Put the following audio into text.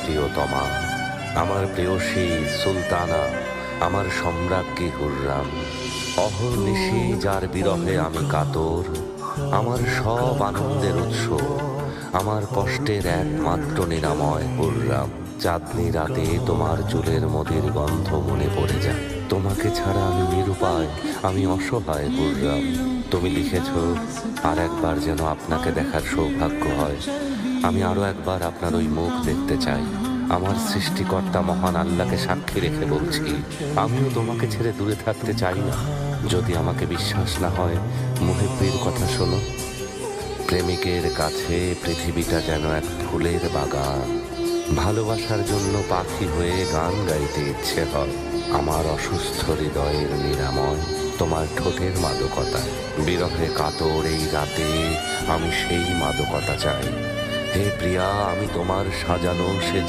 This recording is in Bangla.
প্রিয়তমা, আমার প্রেয়সী সুলতানা, আমার সম্রাজ্ঞী হুররাম। অহর্নিশি যার বিরহে আমি কাতর, আমার সব আনন্দের উৎস, আমার কষ্টের একমাত্র নিরাময় হুররাম। চাঁদনি রাতে তোমার চুলের মদির গন্ধ মনে পড়ে যায়। তোমাকে ছাড়া আমি নিরুপায়, আমি অসহায় হুররাম। তুমি লিখেছ, আর একবার যেন আপনাকে দেখার সৌভাগ্য হয়। আমি আরো একবার আপনার ওই মুখ দেখতে চাই। আমার সৃষ্টিকর্তা মহান আল্লাহকে সাক্ষী রেখে বলছি, আমিও তোমাকে ছেড়ে দূরে থাকতে চাই না। যদি আমাকে বিশ্বাস না হয়, মুহিব্বির কথা শোনো। প্রেমিকের কাছে পৃথিবীটা যেন এক ফুলের বাগান। ভালোবাসার জন্য পাখি হয়ে গান গাইতে ইচ্ছে হয়। আমার অসুস্থ হৃদয়ের নিরাময় তোমার ঠোঁটের মাদকতা। বিরহে কাতর এই রাতে আমি সেই মাদকতা চাই। হে প্রিয়া, আমি তোমার সাজানো সে